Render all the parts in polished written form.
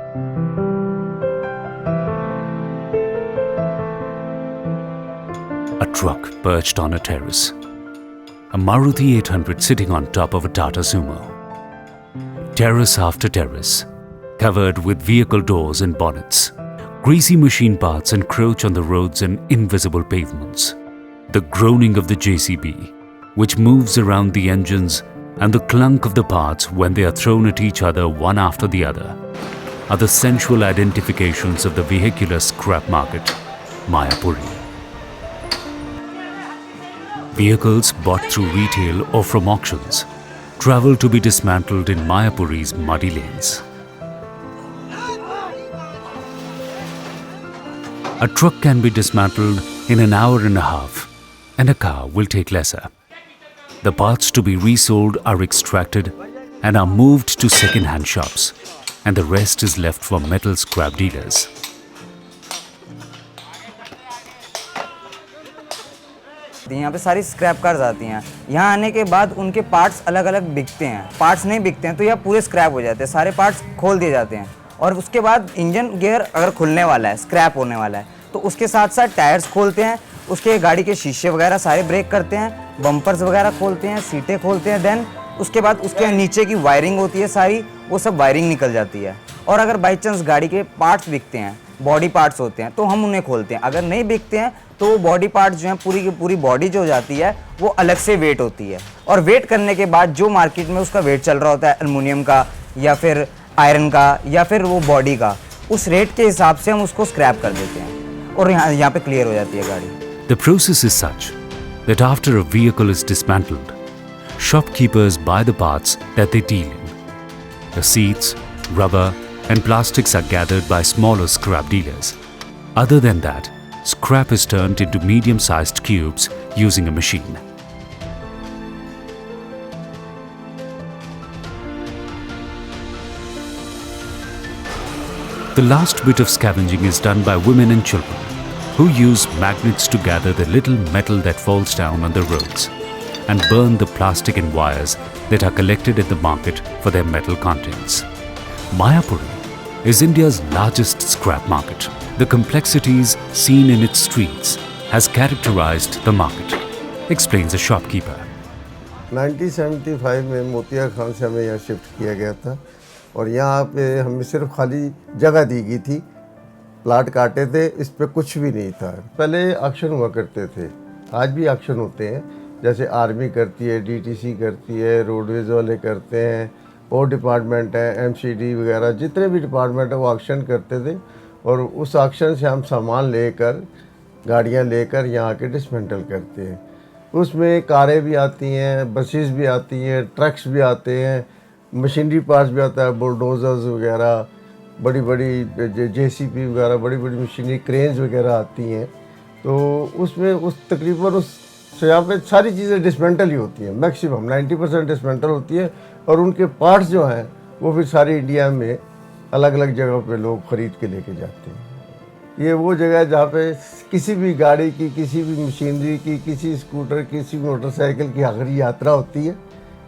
A truck perched on a terrace. A Maruti 800 sitting on top of a Tata Sumo. Terrace after terrace, covered with vehicle doors and bonnets. Greasy machine parts encroach on the roads and invisible pavements. The groaning of the JCB, which moves around the engines, and the clunk of the parts when they are thrown at each other one after the other, are the sensual identifications of the vehicular scrap market, Mayapuri. Vehicles bought through retail or from auctions travel to be dismantled in Mayapuri's muddy lanes. A truck can be dismantled in an hour and a half, and a car will take lesser. The parts to be resold are extracted and are moved to second-hand shops, and the rest is left for metal scrap dealers. यहाँ पे सारी scrap cars आती हैं। यहाँ आने के बाद उनके पार्ट्स अलग अलग बिकते हैं। पार्ट्स नहीं बिकते हैं तो यह पूरे स्क्रैप हो जाते हैं। सारे पार्ट्स खोल दिए जाते हैं और उसके बाद इंजन गियर अगर खुलने वाला है, स्क्रैप होने वाला है, तो उसके साथ साथ टायर्स खोलते हैं, उसके गाड़ी के शीशे वगैरह सारे ब्रेक करते हैं, बम्पर्स वगैरह खोलते हैं, सीटें खोलते हैं। देन उसके बाद उसके नीचे की वायरिंग होती है सारी, वो सब वायरिंग निकल जाती है। और अगर बाई चांस गाड़ी के पार्ट्स बिकते हैं, बॉडी पार्ट्स होते हैं, तो हम उन्हें खोलते हैं। अगर नहीं बिकते हैं तो वो बॉडी पार्ट्स जो हैं, पूरी की पूरी बॉडी जो हो जाती है वो अलग से वेट होती है। और वेट करने के बाद जो मार्केट में उसका वेट चल रहा होता है, एल्युमिनियम का या फिर आयरन का या फिर वो बॉडी का, उस रेट के हिसाब से हम उसको स्क्रैप कर देते हैं और यहाँ पे क्लियर हो जाती है गाड़ी। The process is such that after a vehicle is dismantled, shopkeepers buy the parts that they deal in. The seats, rubber, and plastics are gathered by smaller scrap dealers. Other than that, scrap is turned into medium-sized cubes using a machine. The last bit of scavenging is done by women and children, who use magnets to gather the little metal that falls down on the roads and burn the plastic and wires that are collected at the market for their metal contents. Mayapuri is India's largest scrap market. The complexities seen in its streets has characterized the market, explains a shopkeeper. 1975 में मोतिया खान से हमें यहाँ shift किया गया था और यहाँ पे हमें सिर्फ खाली जगह दी गई थी। प्लाट काटे थे, इस पे कुछ भी नहीं था। पहले ऑक्शन हुआ करते थे, आज भी ऑक्शन होते हैं, जैसे आर्मी करती है, डीटीसी करती है, रोडवेज वाले करते हैं, और डिपार्टमेंट है, एमसीडी वगैरह, जितने भी डिपार्टमेंट है वो ऑक्शन करते थे। और उस ऑक्शन से हम सामान लेकर, गाड़ियाँ लेकर यहाँ के डिसमेंटल करते हैं। उसमें कारें भी आती हैं, बसेस भी आती हैं, ट्रक्स भी आते हैं, मशीनरी पार्ट्स भी आता है, बुलडोज़र्स वगैरह, बड़ी बड़ी जेसीबी वगैरह, बड़ी बड़ी मशीनरी क्रेन्स वगैरह आती हैं। तो उसमें तकरीबन उस यहाँ पे सारी चीज़ें डिसमेंटल ही होती हैं, मैक्सिमम 90% डिसमेंटल होती है। और उनके पार्ट्स जो हैं वो फिर सारी इंडिया में अलग अलग जगह पे लोग ख़रीद के लेके जाते हैं। ये वो जगह है जहाँ पे किसी भी गाड़ी की, किसी भी मशीनरी की, किसी स्कूटर, किसी मोटरसाइकिल की आखिरी यात्रा होती है।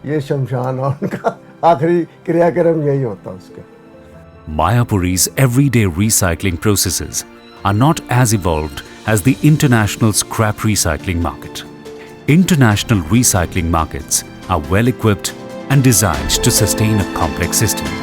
ये शमशान और उनका आखिरी क्रियाक्रम यही होता है उसका। Mayapuri's everyday recycling processes are not as evolved as the international scrap recycling market. International recycling markets are well equipped and designed to sustain a complex system.